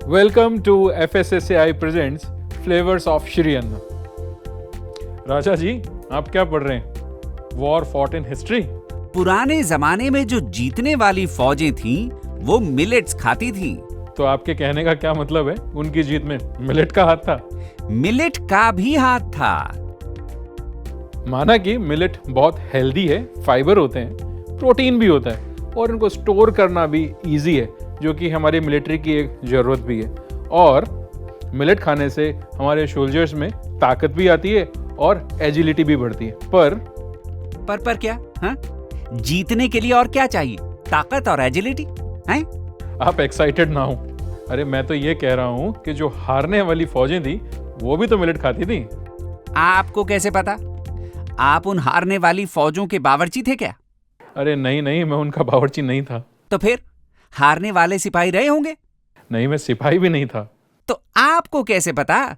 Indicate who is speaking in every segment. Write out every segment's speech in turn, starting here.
Speaker 1: Welcome to FSSAI presents flavours of Shri Anna. Raja ji, आप क्या पढ़ रहे हैं? War fought in history?
Speaker 2: पुराने जमाने में जो जीतने वाली फौजें थीं, वो मिलेट्स खाती थीं।
Speaker 1: तो आपके कहने का क्या मतलब है? उनकी जीत में मिलेट का हाथ था?
Speaker 2: मिलेट का भी हाथ था।
Speaker 1: माना कि मिलेट बहुत हेल्दी है, फाइबर होते हैं, प्रोटीन भी होता है और इनको स्टोर करना भी इजी है, जो कि हमारी मिलिट्री की एक जरूरत भी है। और मिलेट खाने से हमारे सोल्जर्स में ताकत भी आती है और एजिलिटी भी बढ़ती है।
Speaker 2: पर क्या? हाँ? जीतने के लिए और क्या चाहिए? ताकत और एजिलिटी? हैं?
Speaker 1: आप एक्साइटेड ना हो। अरे मैं तो ये कह रहा हूँ कि जो हारने वाली फौजें थी वो भी तो मिलेट खाती थी।
Speaker 2: आपको कैसे पता? आप उन हारने वाली फौजों के बावर्ची थे क्या?
Speaker 1: अरे नहीं, मैं उनका बावर्ची नहीं था।
Speaker 2: तो फिर हारने वाले सिपाही रहे होंगे?
Speaker 1: नहीं, मैं सिपाही भी नहीं था।
Speaker 2: तो आपको कैसे पता?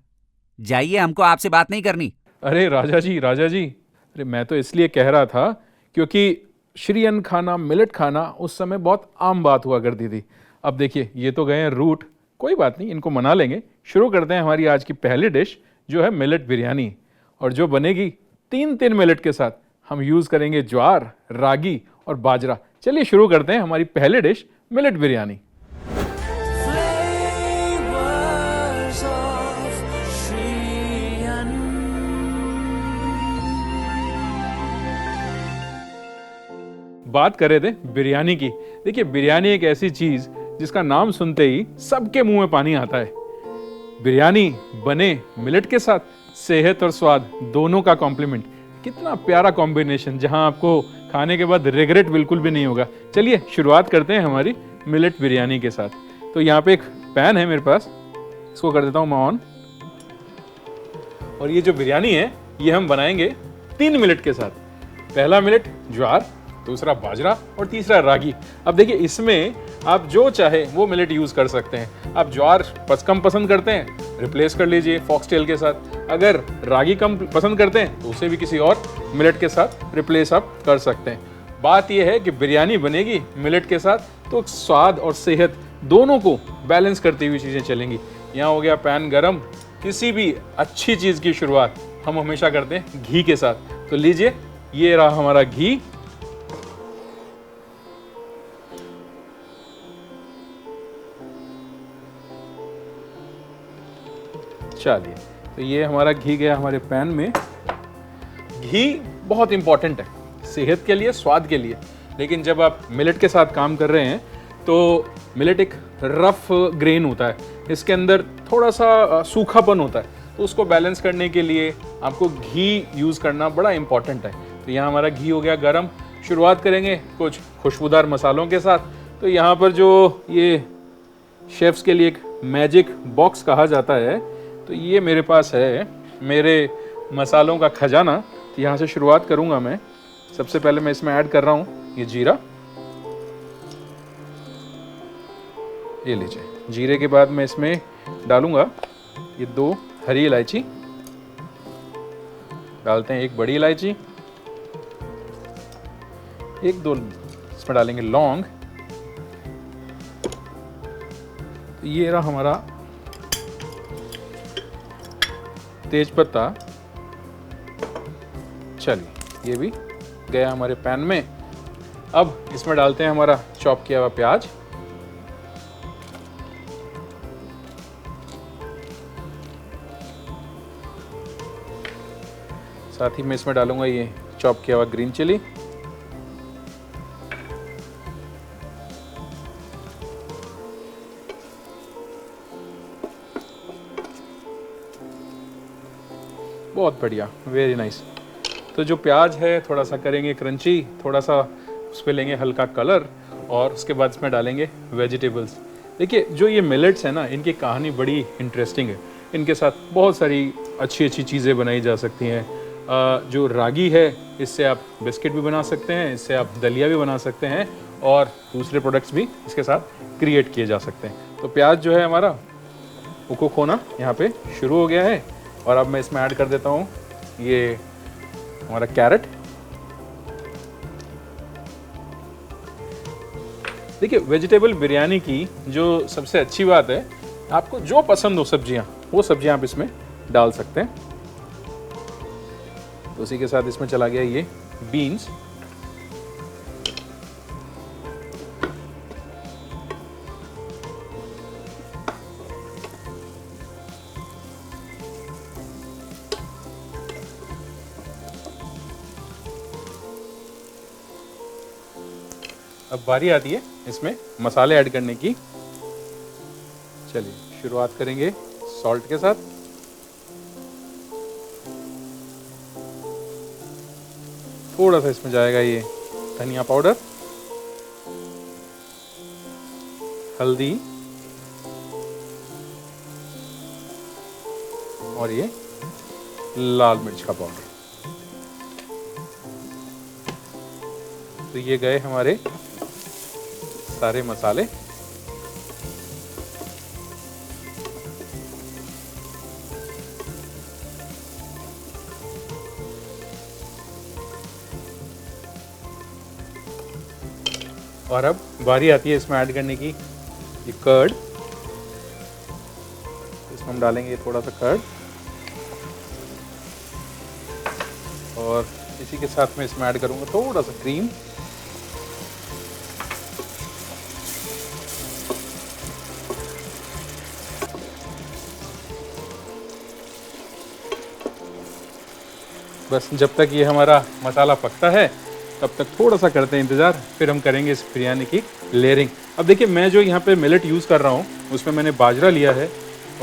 Speaker 2: जाइए, हमको आपसे बात नहीं करनी।
Speaker 1: अरे राजा जी, अरे मैं तो इसलिए कह रहा था क्योंकि श्री अन्न खाना, मिलेट खाना उस समय बहुत आम बात हुआ करती थी। अब देखिए, ये तो गए हैं रूट, कोई बात नहीं, इनको मना लेंगे। शुरू करते हैं हमारी आज की पहली डिश, जो है मिलेट बिरयानी, और जो बनेगी तीन मिलेट के साथ। हम यूज करेंगे ज्वार, रागी और बाजरा। चलिए शुरू करते हैं हमारी पहली डिश, मिलेट बिरयानी। बात कर रहे थे बिरयानी की। देखिए, बिरयानी एक ऐसी चीज जिसका नाम सुनते ही सबके मुंह में पानी आता है। बिरयानी बने मिलेट के साथ, सेहत और स्वाद दोनों का कॉम्प्लीमेंट। कितना प्यारा कॉम्बिनेशन, जहां आपको खाने के बाद रिग्रेट बिल्कुल भी नहीं होगा। चलिए शुरुआत करते हैं हमारी मिलेट बिरयानी के साथ। तो यहाँ पे एक पैन है मेरे पास, इसको कर देता हूँ मैं ऑन। और ये जो बिरयानी है ये हम बनाएंगे 3 मिलेट के साथ। पहला मिलेट ज्वार, दूसरा बाजरा और तीसरा रागी। अब देखिए, इसमें आप जो चाहे वो मिलेट यूज कर सकते हैं। आप ज्वार कम पसंद करते हैं, रिप्लेस कर लीजिए फॉक्सटेल के साथ। अगर रागी कम पसंद करते हैं तो उसे भी किसी और मिलेट के साथ रिप्लेस आप कर सकते हैं। बात यह है कि बिरयानी बनेगी मिलेट के साथ, तो स्वाद और सेहत दोनों को बैलेंस करती हुई चीजें चलेंगी। यहाँ हो गया पैन गरम। किसी भी अच्छी चीज की शुरुआत हम हमेशा करते हैं घी के साथ। तो लीजिए, ये रहा हमारा घी। चलिए, तो ये हमारा घी गया हमारे पैन में। घी बहुत इंपॉर्टेंट है सेहत के लिए, स्वाद के लिए। लेकिन जब आप मिलेट के साथ काम कर रहे हैं तो मिलेट एक रफ ग्रेन होता है, इसके अंदर थोड़ा सा सूखापन होता है, तो उसको बैलेंस करने के लिए आपको घी यूज करना बड़ा इंपॉर्टेंट है। तो यहाँ हमारा घी हो गया गरम। शुरुआत करेंगे कुछ खुशबूदार मसालों के साथ। तो यहाँ पर जो ये शेफ्स के लिए एक मैजिक बॉक्स कहा जाता है, तो ये मेरे पास है, मेरे मसालों का खजाना। तो यहाँ से शुरुआत करूँगा मैं। सबसे पहले मैं इसमें ऐड कर रहा हूँ ये जीरा। ये लीजिए, जीरे के बाद मैं इसमें डालूंगा ये 2 हरी इलायची। डालते हैं 1 बड़ी इलायची। 1-2 इसमें डालेंगे लौंग। तो ये रहा हमारा तेज पत्ता। चलिए, ये भी गया हमारे पैन में। अब इसमें डालते हैं हमारा चॉप किया हुआ प्याज। साथ ही मैं इसमें डालूंगा ये चॉप किया हुआ ग्रीन चिली। बहुत बढ़िया, वेरी नाइस। तो जो प्याज है थोड़ा सा करेंगे क्रंची, थोड़ा सा उस पर लेंगे हल्का कलर, और उसके बाद इसमें डालेंगे वेजिटेबल्स। देखिए, जो ये मिलेट्स है ना, इनकी कहानी बड़ी इंटरेस्टिंग है। इनके साथ बहुत सारी अच्छी चीज़ें बनाई जा सकती हैं। जो रागी है, इससे आप बिस्किट भी बना सकते हैं, इससे आप दलिया भी बना सकते हैं, और दूसरे प्रोडक्ट्स भी इसके साथ क्रिएट किए जा सकते हैं। तो प्याज जो है हमारा, वो कुक होना यहाँ पे शुरू हो गया है। और अब मैं इसमें ऐड कर देता हूँ ये हमारा कैरेट। देखिए वेजिटेबल बिरयानी की जो सबसे अच्छी बात है, आपको जो पसंद हो सब्जियां, वो सब्जियां आप इसमें डाल सकते हैं। तो उसी के साथ इसमें चला गया ये बीन्स। अब बारी आती है इसमें मसाले ऐड करने की। चलिए शुरुआत करेंगे सॉल्ट के साथ। थोड़ा सा इसमें जाएगा ये धनिया पाउडर, हल्दी और ये लाल मिर्च का पाउडर। तो ये गए हमारे सारे मसाले। और अब बारी आती है इसमें ऐड करने की ये कर्ड। इसमें हम डालेंगे थोड़ा सा कर्ड और इसी के साथ में इसमें ऐड करूंगा थोड़ा सा क्रीम। बस जब तक ये हमारा मसाला पकता है तब तक थोड़ा सा करते हैं इंतज़ार, फिर हम करेंगे इस बिरयानी की लेयरिंग। अब देखिए मैं जो यहाँ पे मिलेट यूज़ कर रहा हूँ उसमें मैंने बाजरा लिया है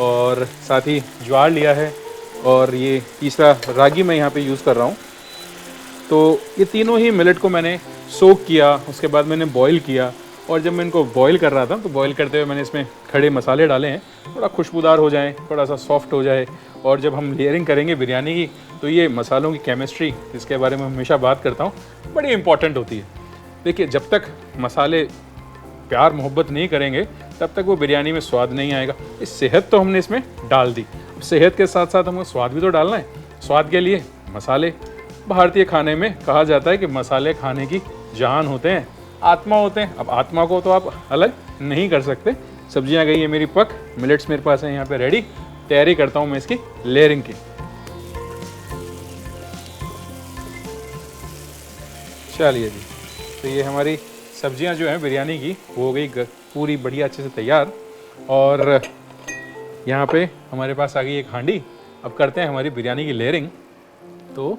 Speaker 1: और साथ ही ज्वार लिया है और ये तीसरा रागी मैं यहाँ पे यूज़ कर रहा हूँ। तो ये तीनों ही मिलेट को मैंने सोक किया, उसके बाद मैंने बॉईल किया और जब मैं इनको बॉईल कर रहा था तो बॉईल करते हुए मैंने इसमें खड़े मसाले डाले हैं, थोड़ा खुशबूदार हो जाए, थोड़ा सा सॉफ्ट हो जाए। और जब हम लेयरिंग करेंगे बिरयानी की तो ये मसालों की केमिस्ट्री, जिसके बारे में हमेशा बात करता हूँ, बड़ी इंपॉर्टेंट होती है। देखिए जब तक मसाले प्यार मोहब्बत नहीं करेंगे तब तक वो बिरयानी में स्वाद नहीं आएगा। इस सेहत तो हमने इसमें डाल दी, सेहत के साथ साथ हमको स्वाद भी तो डालना है। स्वाद के लिए मसाले, भारतीय खाने में कहा जाता है कि मसाले खाने की जान होते हैं, आत्मा होते हैं। अब आत्मा को तो आप अलग नहीं कर सकते। सब्जियां गई है मेरी पक, मिलेट्स मेरे पास है यहाँ पे रेडी। तैयारी करता हूँ मैं इसकी लेयरिंग की। चलिए जी, तो ये हमारी सब्जियां जो हैं बिरयानी की वो हो गई पूरी बढ़िया अच्छे से तैयार। और यहाँ पे हमारे पास आ गई एक हांडी। अब करते हैं हमारी बिरयानी की लेयरिंग। तो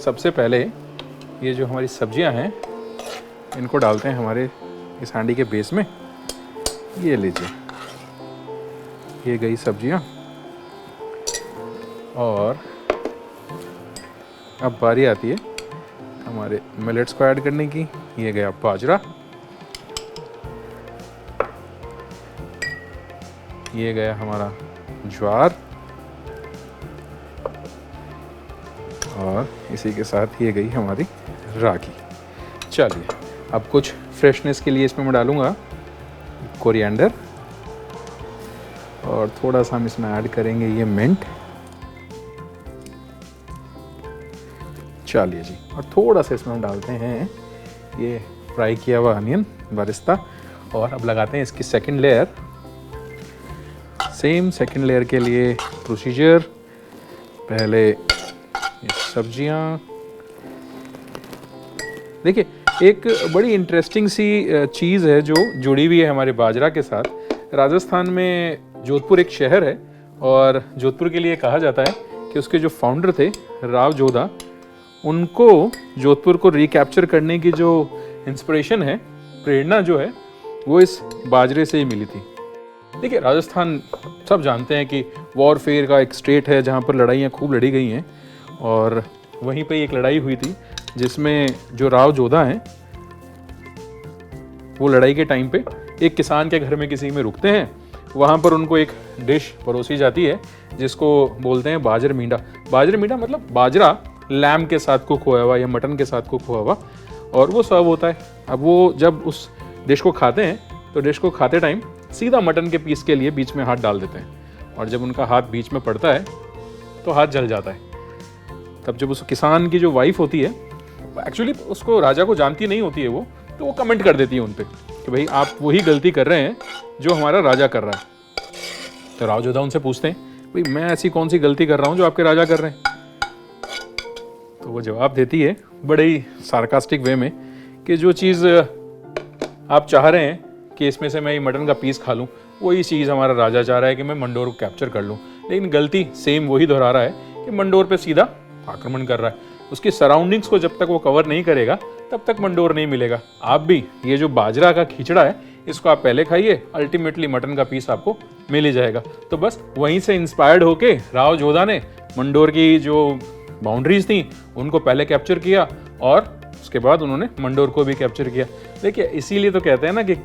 Speaker 1: सबसे पहले ये जो हमारी सब्जियां हैं इनको डालते हैं हमारे इस हांडी के बेस में। ये लीजिए, ये गई सब्जियां। और अब बारी आती है हमारे मिलेट्स को ऐड करने की। ये गया बाजरा, ये गया हमारा ज्वार और इसी के साथ ये गई हमारी रागी। चलिए अब कुछ फ्रेशनेस के लिए इसमें मैं डालूँगा कोरिएंडर और थोड़ा सा हम इसमें ऐड करेंगे ये मिंट। चलिए जी, और थोड़ा सा इसमें हम डालते हैं ये फ्राई किया हुआ अनियन बरिस्ता। और अब लगाते हैं इसकी second layer. Same second layer के लिए प्रोसीजर, पहले ये सब्जियां। देखिए एक बड़ी इंटरेस्टिंग सी चीज़ है जो जुड़ी हुई है हमारे बाजरा के साथ। राजस्थान में जोधपुर एक शहर है और जोधपुर के लिए कहा जाता है कि उसके जो फाउंडर थे राव जोधा, उनको जोधपुर को रिकैप्चर करने की जो इंस्पिरेशन है, प्रेरणा जो है, वो इस बाजरे से ही मिली थी। देखिए राजस्थान सब जानते हैं कि वॉरफेयर का एक स्टेट है जहाँ पर लड़ाइयाँ खूब लड़ी गई हैं। और वहीं पे एक लड़ाई हुई थी जिसमें जो राव जोधा हैं वो लड़ाई के टाइम पे एक किसान के घर में किसी में रुकते हैं। वहाँ पर उनको एक डिश परोसी जाती है जिसको बोलते हैं बाजर मींडा। बाजर मींडा मतलब बाजरा लैम के साथ कुक हुआ हुआ या मटन के साथ कुक हुआ हुआ, और वो सर्व होता है। अब वो जब उस डिश को खाते हैं तो डिश को खाते टाइम सीधा मटन के पीस के लिए बीच में हाथ डाल देते हैं और जब उनका हाथ बीच में पड़ता है तो हाथ जल जाता है। तब जब उस किसान की जो वाइफ होती है, एक्चुअली उसको राजा को जानती नहीं होती है वो, तो वो कमेंट कर देती है उन पे कि भाई आप वही गलती कर रहे हैं जो हमारा राजा कर रहा है। तो राव जोधा उनसे पूछते हैं भाई मैं ऐसी कौन सी गलती कर रहा हूँ जो आपके राजा कर रहे हैं। तो वो जवाब देती है बड़े ही सार्कास्टिक वे में कि जो चीज़ आप चाह रहे हैं कि इसमें से मैं ये मटन का पीस खा लूँ, वही चीज़ हमारा राजा चाह रहा है कि मैं मंडोर को कैप्चर कर लूँ, लेकिन गलती सेम वही दोहरा रहा है कि मंडोर पे सीधा आक्रमण कर रहा है। उसकी सराउंडिंग्स को जब तक वो कवर नहीं करेगा तब तक मंडोर नहीं मिलेगा। आप भी ये जो बाजरा का खिचड़ा है इसको आप पहले खाइए, अल्टीमेटली मटन का पीस आपको मिल ही जाएगा। तो बस वहीं से इंस्पायर्ड होके राव जोधा ने मंडोर की जो बाउंड्रीज थी उनको पहले कैप्चर किया और उसके बाद उन्होंने मंडोर को भी कैप्चर किया। देखिए इसीलिए तो कहते हैं ना कि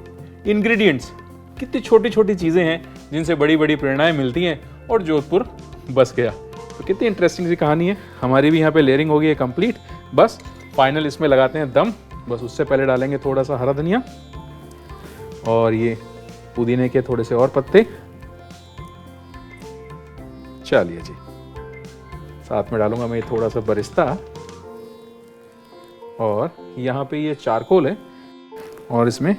Speaker 1: इंग्रेडिएंट्स कितनी छोटी छोटी चीज़ें हैं जिनसे बड़ी बड़ी प्रेरणाएं मिलती हैं और जोधपुर बस गया। तो कितनी इंटरेस्टिंग सी कहानी है। हमारी भी यहाँ पे लेयरिंग हो गई है कंप्लीट। बस फाइनल इसमें लगाते हैं दम। बस उससे पहले डालेंगे थोड़ा सा हरा धनिया और ये पुदीने के थोड़े से और पत्ते। चलिए जी, साथ में डालूंगा मैं थोड़ा सा बरिस्ता और यहाँ पे ये चारकोल है और इसमें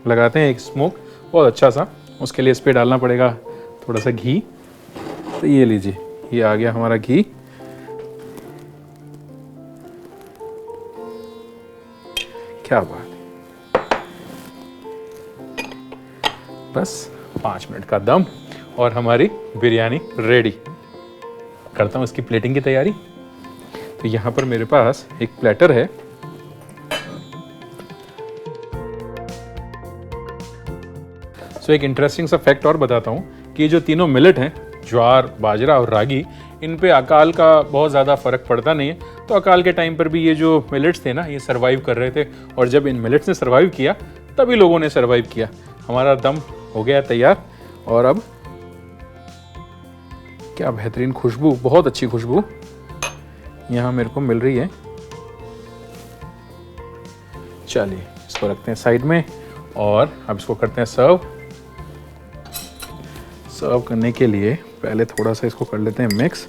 Speaker 1: लगाते हैं एक स्मोक बहुत अच्छा सा। उसके लिए इस पर डालना पड़ेगा थोड़ा सा घी। तो ये लीजिए, ये आ गया हमारा घी। क्या बात है। बस 5 मिनट का दम और हमारी बिरयानी रेडी। करता हूँ इसकी प्लेटिंग की तैयारी। तो यहाँ पर मेरे पास एक प्लेटर है। सो एक इंटरेस्टिंग सा फैक्ट और बताता हूँ कि जो तीनों मिलेट हैं, ज्वार, बाजरा और रागी, इन पे अकाल का बहुत ज़्यादा फर्क पड़ता नहीं है। तो अकाल के टाइम पर भी ये जो मिलेट्स थे ना, ये सरवाइव कर रहे थे और जब इन मिलेट्स ने सरवाइव किया तभी लोगों ने सरवाइव किया। हमारा दम हो गया तैयार और अब क्या बेहतरीन खुशबू, बहुत अच्छी खुशबू यहाँ मेरे को मिल रही है। चलिए इसको रखते हैं साइड में और अब इसको करते हैं सर्व। सर्व करने के लिए पहले थोड़ा सा इसको कर लेते हैं मिक्स।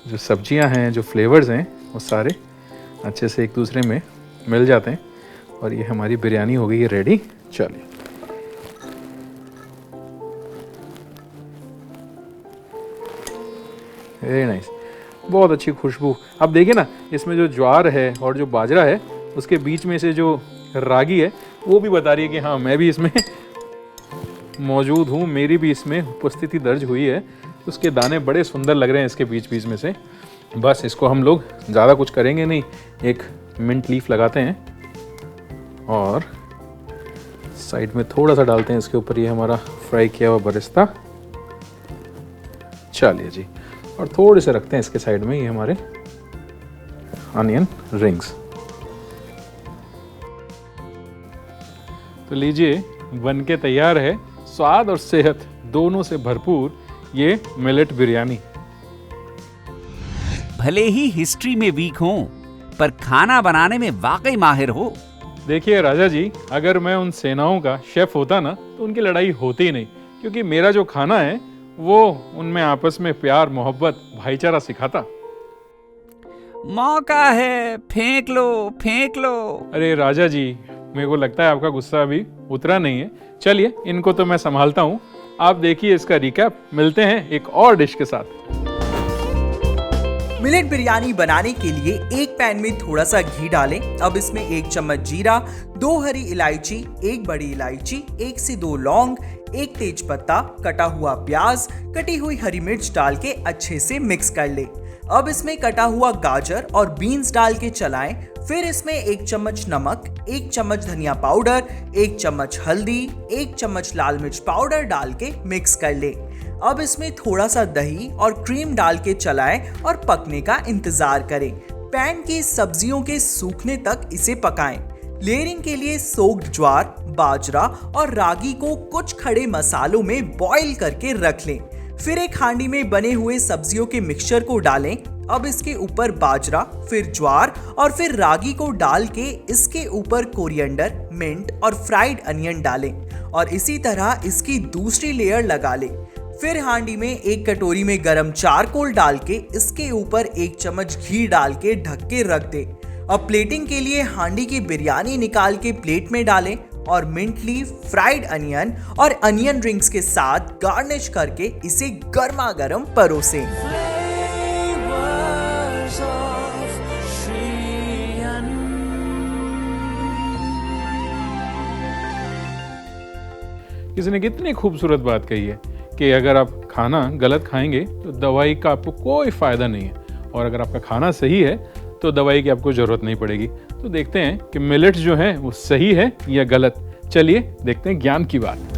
Speaker 1: जो सब्जियां हैं, जो फ्लेवर्स हैं, वो सारे अच्छे से एक दूसरे में मिल जाते हैं और ये हमारी बिरयानी हो गई है रेडी। चलिए वेरी नाइस, बहुत अच्छी खुशबू। अब देखिए ना, इसमें जो ज्वार है और जो बाजरा है उसके बीच में से जो रागी है वो भी बता रही है कि हाँ मैं भी इसमें मौजूद हूँ, मेरी भी इसमें उपस्थिति दर्ज हुई है। उसके दाने बड़े सुंदर लग रहे हैं इसके बीच बीच में से। बस इसको हम लोग ज़्यादा कुछ करेंगे नहीं, एक मिंट लीफ लगाते हैं और साइड में थोड़ा सा डालते हैं इसके ऊपर ये हमारा फ्राई किया हुआ बरिस्ता। चलिए जी, और थोड़े से रखते हैं इसके साइड में ये हमारे अनियन रिंग्स। तो लीजिए, बन के तैयार है स्वाद और सेहत दोनों से भरपूर ये मिलेट बिरयानी।
Speaker 2: भले ही हिस्ट्री में वीक हो पर खाना बनाने में वाकई माहिर हो।
Speaker 1: देखिए राजा जी, अगर मैं उन सेनाओं का शेफ होता ना तो उनकी लड़ाई होती ही नहीं, क्योंकि मेरा जो खाना है वो उनमें आपस में प्यार, मोहब्बत, भाईचारा सिखाता।
Speaker 2: मौका है, फेंक लो फेंक लो।
Speaker 1: अरे राजा जी, मेरे को लगता है आपका गुस्सा अभी उतरा नहीं है। चलिए इनको तो मैं संभालता हूँ, आप देखिए इसका रिकैप। मिलते हैं एक और डिश के साथ।
Speaker 3: मिलेट बिरयानी बनाने के लिए एक पैन में थोड़ा सा घी डालें। अब इसमें 1 चम्मच जीरा, 2 हरी इलायची, 1 बड़ी इलायची, 1 से 2 लौंग, 1 तेज पत्ता, कटा हुआ प्याज, कटी हुई हरी मिर्च डाल के अच्छे से मिक्स कर ले। अब इसमें कटा हुआ गाजर और बीन्स डाल के चलाएं। फिर इसमें 1 चम्मच नमक, 1 चम्मच धनिया पाउडर, 1 चम्मच हल्दी, 1 चम्मच लाल मिर्च पाउडर डाल के मिक्स कर ले। अब इसमें थोड़ा सा दही और क्रीम डाल के चलाएं और पकने का इंतजार करें। पैन की सब्जियों के सूखने तक इसे पकाएं। लेयरिंग के लिए सोक्ड ज्वार, बाजरा और रागी को कुछ खड़े मसालों में बॉईल करके रख लें। फिर एक हांडी में बने हुए सब्जियों के मिक्सचर को डालें। अब इसके ऊपर बाजरा, फिर ज्वार और फिर रागी को डाल के इसके ऊपर कोरिएंडर, मिंट और फ्राइड अनियन डालें और इसी तरह इसकी दूसरी लेयर लगा लें। फिर हांडी में 1 कटोरी में गरम चारकोल डाल के इसके ऊपर 1 चम्मच घी डाल के ढक के रख दें। अब प्लेटिंग के लिए हांडी की बिरयानी निकाल के प्लेट में डालें और मिंट लीफ, फ्राइड अनियन और अनियन रिंग्स के साथ गार्निश करके इसे गर्मा गर्म परोसें।
Speaker 1: किसी ने कितनी खूबसूरत बात कही है कि अगर आप खाना गलत खाएंगे तो दवाई का आपको कोई फ़ायदा नहीं है, और अगर आपका खाना सही है तो दवाई की आपको ज़रूरत नहीं पड़ेगी। तो देखते हैं कि मिलेट्स जो है वो सही है या गलत। चलिए देखते हैं ज्ञान की बात।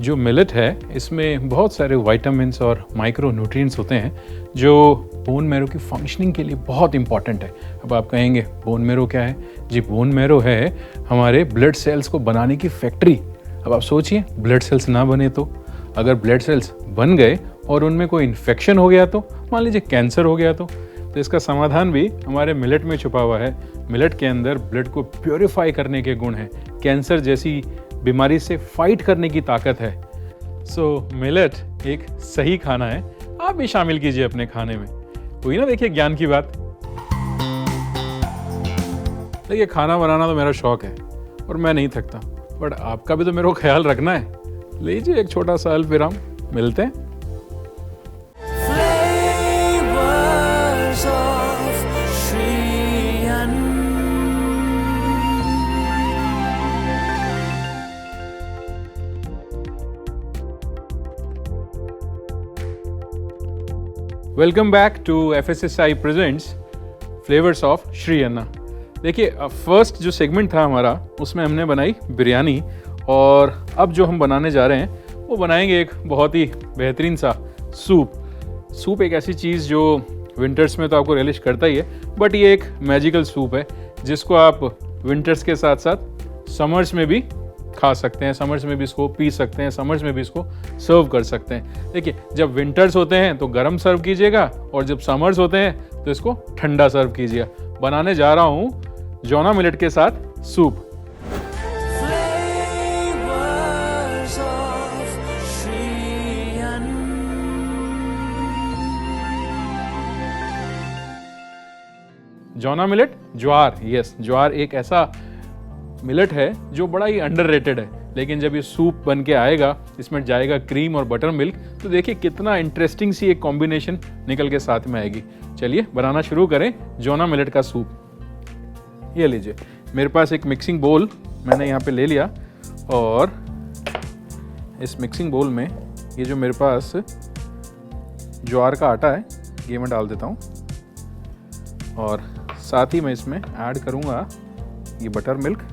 Speaker 1: जो मिलेट है इसमें बहुत सारे विटामिन्स और माइक्रो न्यूट्रिएंट्स होते हैं जो बोन मैरो की फंक्शनिंग के लिए बहुत इंपॉर्टेंट है। अब आप कहेंगे बोन मैरो क्या है? जी, बोन मैरो है हमारे ब्लड सेल्स को बनाने की फैक्ट्री। अब आप सोचिए, ब्लड सेल्स ना बने तो, अगर ब्लड सेल्स बन गए और उनमें कोई इन्फेक्शन हो गया तो, मान लीजिए कैंसर हो गया तो इसका समाधान भी हमारे मिलेट में छुपा हुआ है। मिलेट के अंदर ब्लड को प्योरीफाई करने के गुण हैं, कैंसर जैसी बीमारी से फाइट करने की ताकत है। सो मिलेट एक सही खाना है, आप भी शामिल कीजिए अपने खाने में। हुई ना, देखिए ज्ञान की बात। देखिए, खाना बनाना तो मेरा शौक है और मैं नहीं थकता, बट आपका भी तो मेरे को ख्याल रखना है। लीजिए एक छोटा सा हेल्प, फिर हम मिलते हैं। Welcome back to FSSAI presents flavours of Shri Anna. देखिए, फर्स्ट जो सेगमेंट था हमारा उसमें हमने बनाई बिरयानी, और अब जो हम बनाने जा रहे हैं वो बनाएंगे एक बहुत ही बेहतरीन सा सूप। सूप एक ऐसी चीज़ जो विंटर्स में तो आपको रिलिश करता ही है, बट ये एक मैजिकल सूप है जिसको आप विंटर्स के साथ साथ समर्स में भी खा सकते हैं, समर्स में भी इसको पी सकते हैं, समर्स में भी इसको सर्व कर सकते हैं। देखिए, जब विंटर्स होते हैं तो गर्म सर्व कीजिएगा, और जब समर्स होते हैं तो इसको ठंडा सर्व कीजिएगा। बनाने जा रहा हूँ जोना मिलेट के साथ सूप। जोना मिलेट, ज्वार। यस, ज्वार एक ऐसा मिलेट है जो बड़ा ही अंडररेटेड है, लेकिन जब ये सूप बन के आएगा, इसमें जाएगा क्रीम और बटर मिल्क, तो देखिए कितना इंटरेस्टिंग सी एक कॉम्बिनेशन निकल के साथ में आएगी। चलिए बनाना शुरू करें जोना मिलेट का सूप। ये लीजिए, मेरे पास एक मिक्सिंग बोल मैंने यहाँ पे ले लिया, और इस मिक्सिंग बोल में ये जो मेरे पास ज्वार का आटा है ये मैं डाल देता हूँ, और साथ ही मैं इसमें ऐड करूँगा ये बटर मिल्क।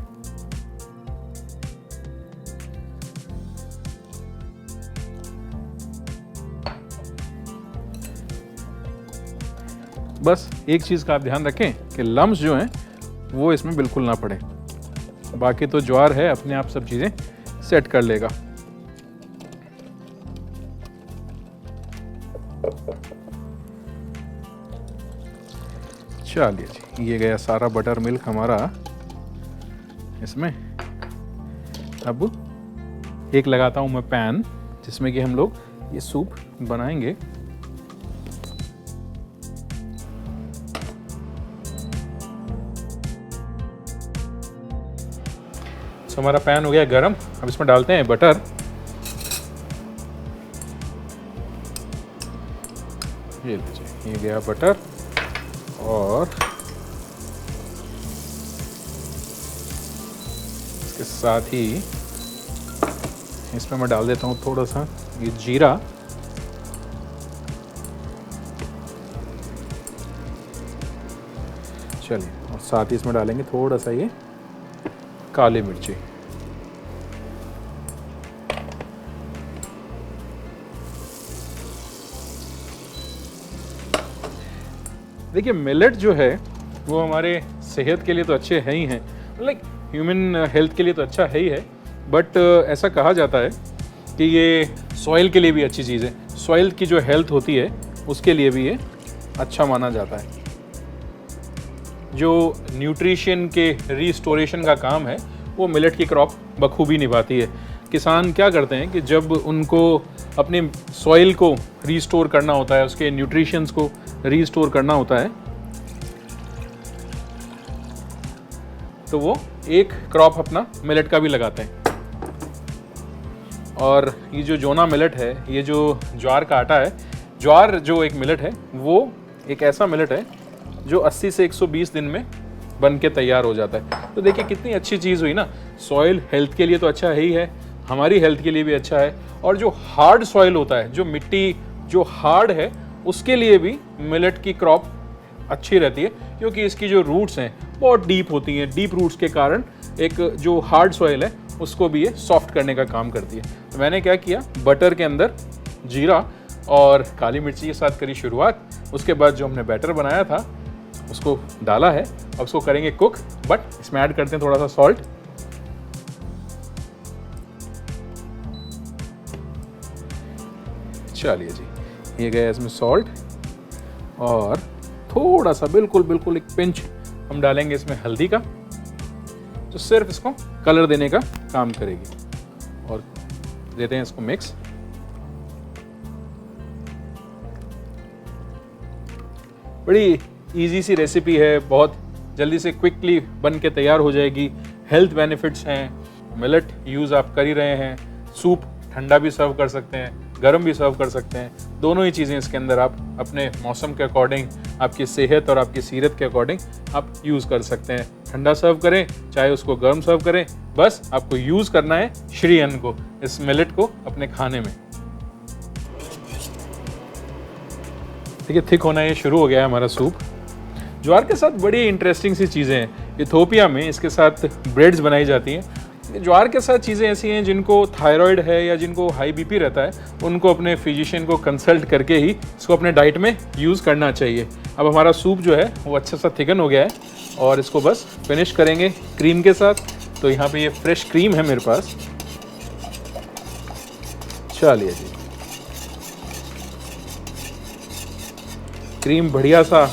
Speaker 1: बस एक चीज़ का आप ध्यान रखें कि लम्स जो हैं वो इसमें बिल्कुल ना पड़े, बाकी तो ज्वार है अपने आप सब चीज़ें सेट कर लेगा। चलिए जी, ये गया सारा बटर मिल्क हमारा इसमें। अब एक लगाता हूँ मैं पैन जिसमें कि हम लोग ये सूप बनाएंगे। तो हमारा पैन हो गया गरम, अब इसमें डालते हैं बटर। ये लीजिए, ये गया बटर, और इसके साथ ही इसमें मैं डाल देता हूँ थोड़ा सा ये जीरा, चलिए, और साथ ही इसमें डालेंगे थोड़ा सा ये काली मिर्ची। देखिए, मिलेट जो है वो हमारे सेहत के लिए तो अच्छे हैं ही हैं, लाइक ह्यूमन हेल्थ के लिए तो अच्छा है ही है, बट ऐसा कहा जाता है कि ये सॉइल के लिए भी अच्छी चीज़ है। सॉइल की जो हेल्थ होती है उसके लिए भी ये अच्छा माना जाता है। जो न्यूट्रिशन के रिस्टोरेशन का काम है वो मिलेट की क्रॉप बखूबी निभाती है। किसान क्या करते हैं कि जब उनको अपनी सॉइल को रीस्टोर करना होता है, उसके न्यूट्रिशंस को रीस्टोर करना होता है, तो वो एक क्रॉप अपना मिलेट का भी लगाते हैं। और ये जो जोना मिलेट है, ये जो ज्वार का आटा है, ज्वार जो एक मिलेट है वो एक ऐसा मिलेट है जो 80 से 120 दिन में बन के तैयार हो जाता है। तो देखिए कितनी अच्छी चीज़ हुई ना। सॉइल हेल्थ के लिए तो अच्छा है ही है, हमारी हेल्थ के लिए भी अच्छा है, और जो हार्ड सॉइल होता है, जो मिट्टी जो हार्ड है, उसके लिए भी मिलेट की क्रॉप अच्छी रहती है, क्योंकि इसकी जो रूट्स हैं बहुत डीप होती हैं। डीप रूट्स के कारण एक जो हार्ड सॉइल है उसको भी ये सॉफ्ट करने का काम करती है। तो मैंने क्या किया, बटर के अंदर जीरा और काली मिर्ची के साथ करी शुरुआत। उसके बाद जो हमने बैटर बनाया था उसको डाला है, अब उसको करेंगे कुक, बट इसमें ऐड करते हैं थोड़ा सा सॉल्ट। चलिए जी, ये गया इसमें सॉल्ट, और थोड़ा सा बिल्कुल एक पिंच हम डालेंगे इसमें हल्दी का, जो सिर्फ इसको कलर देने का काम करेगी। और देते हैं इसको मिक्स। बड़ी इजी सी रेसिपी है, बहुत जल्दी से क्विकली बन के तैयार हो जाएगी। हेल्थ बेनिफिट्स हैं, मिलेट यूज़ आप कर ही रहे हैं। सूप ठंडा भी सर्व कर सकते हैं, गर्म भी सर्व कर सकते हैं, दोनों ही चीज़ें इसके अंदर आप अपने मौसम के अकॉर्डिंग, आपकी सेहत और आपकी सीरत के अकॉर्डिंग आप यूज़ कर सकते हैं। ठंडा सर्व करें चाहे उसको गर्म सर्व करें, बस आपको यूज़ करना है श्री अन्न को, इस मिलेट को अपने खाने में। देखिए थिक होना ये शुरू हो गया है हमारा सूप। ज्वार के साथ बड़ी इंटरेस्टिंग सी चीज़ें हैं। इथोपिया में इसके साथ ब्रेड्स बनाई जाती हैं। ज्वार के साथ चीज़ें ऐसी हैं जिनको थायराइड है या जिनको हाई बीपी रहता है, उनको अपने फिजिशियन को कंसल्ट करके ही इसको अपने डाइट में यूज़ करना चाहिए। अब हमारा सूप जो है वो अच्छा सा थिकन हो गया है, और इसको बस फिनिश करेंगे क्रीम के साथ। तो यहाँ पे ये फ्रेश क्रीम है मेरे पास। चलिए जी, क्रीम बढ़िया सा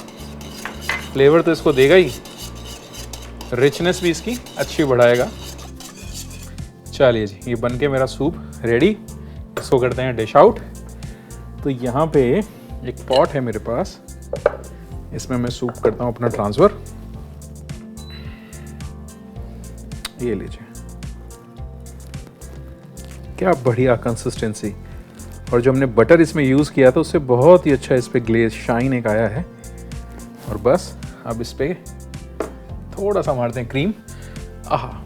Speaker 1: फ्लेवर तो इसको देगा ही, रिचनेस भी इसकी अच्छी बढ़ाएगा। चलिए जी, ये बन के मेरा सूप रेडी। इसको करते हैं डिश आउट। तो यहाँ पे एक पॉट है मेरे पास, इसमें मैं सूप करता हूँ अपना ट्रांसफ़र। ये लीजिए, क्या बढ़िया कंसिस्टेंसी, और जो हमने बटर इसमें यूज़ किया था उससे बहुत ही अच्छा इस पर ग्लेज शाइन एक आया है। और बस अब इस पर थोड़ा सा मारते हैं क्रीम। आहा,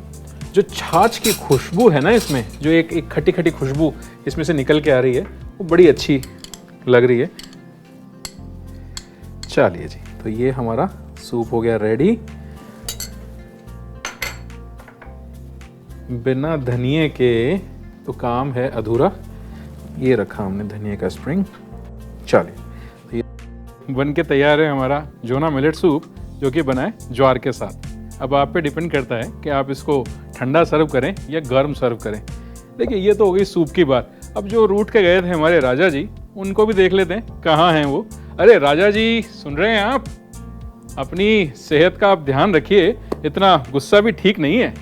Speaker 1: जो छाछ की खुशबू है ना इसमें, जो एक खट्टी खट्टी खुशबू इसमें से निकल के आ रही है, वो बड़ी अच्छी लग रही है। चलिए जी, तो ये हमारा सूप हो गया रेडी। बिना धनिए के तो काम है अधूरा। ये रखा हमने धनिया का स्प्रिंग। चलिए, तो ये बन के तैयार है हमारा जोना मिलेट सूप, जो कि बना है ज्वार के साथ। अब आप पे डिपेंड करता है कि आप इसको ठंडा सर्व करें या गर्म सर्व करें। देखिए ये तो हो गई सूप की बात। अब जो रूठ के गए थे हमारे राजा जी, उनको भी देख लेते हैं कहाँ हैं वो। अरे राजा जी, सुन रहे हैं आप? अपनी सेहत का आप ध्यान रखिए, इतना गुस्सा भी ठीक नहीं है।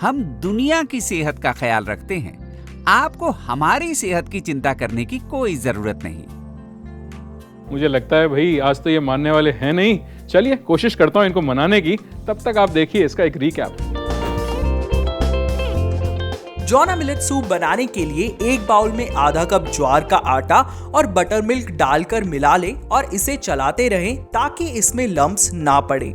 Speaker 2: हम दुनिया की सेहत का ख्याल रखते हैं, आपको हमारी सेहत की चिंता करने की कोई जरूरत नहीं।
Speaker 1: मुझे लगता है भाई आज तो ये मानने वाले हैं नहीं। चलिए कोशिश करता हूँ इनको मनाने की, तब तक आप देखिए इसका एक रीकैप।
Speaker 3: जोना मिलेट सूप बनाने के लिए एक बाउल में आधा कप ज्वार का आटा और बटर मिल्क डालकर मिला लें और इसे चलाते रहें ताकि इसमें लम्प्स ना पड़े।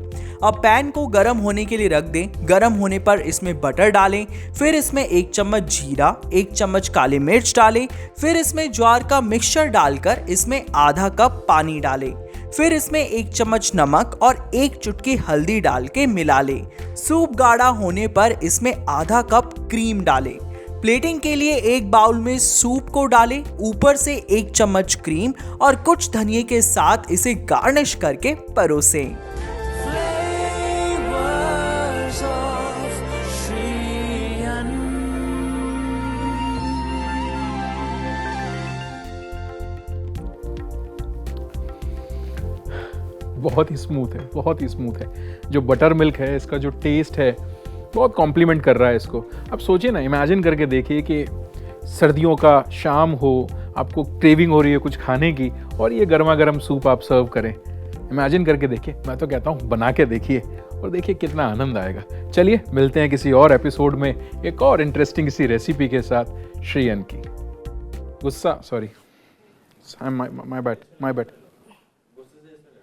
Speaker 3: अब पैन को गर्म होने के लिए रख दें। गर्म होने पर इसमें बटर डालें, फिर इसमें 1 चम्मच जीरा, 1 चम्मच काली मिर्च डालें, फिर इसमें ज्वार का मिक्सचर डालकर इसमें आधा कप पानी डालें, फिर इसमें 1 चम्मच नमक और 1 चुटकी हल्दी डाल के मिला लें। सूप गाढ़ा होने पर इसमें आधा कप क्रीम डालें। प्लेटिंग के लिए एक बाउल में सूप को डालें, ऊपर से 1 चम्मच क्रीम और कुछ धनिए के साथ इसे गार्निश करके परोसें।
Speaker 1: बहुत ही स्मूथ है, बहुत ही स्मूथ है। जो बटर मिल्क है, इसका जो टेस्ट है बहुत कॉम्प्लीमेंट कर रहा है इसको। अब सोचिए ना, इमेजिन करके देखिए कि सर्दियों का शाम हो, आपको क्रेविंग हो रही है कुछ खाने की, और ये गर्मा गर्म सूप आप सर्व करें। इमेजिन करके देखिए, मैं तो कहता हूँ बना के देखिए और देखिए कितना आनंद आएगा। चलिए मिलते हैं किसी और एपिसोड में एक और इंटरेस्टिंग सी रेसिपी के साथ। श्रीयन की गुस्सा, सॉरी माय बैड।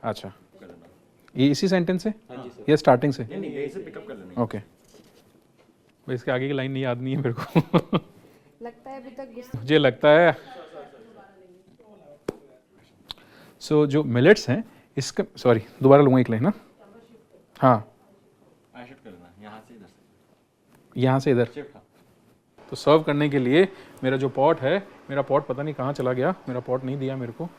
Speaker 1: अच्छा, ये इसी सेंटेंस से या स्टार्टिंग से? ओके, इसके आगे की लाइन नहीं याद नहीं है मेरे को।
Speaker 4: लगता है अभी तक गुस्सा
Speaker 1: मुझे लगता है जो मिलेट्स हैं इसका, सॉरी दोबारा लूँगा एक लाइन ना। हाँ, यहाँ से इधर। तो सर्व करने के लिए मेरा जो पॉट है, मेरा पॉट पता नहीं कहाँ चला गया, मेरा पॉट नहीं दिया मेरे को।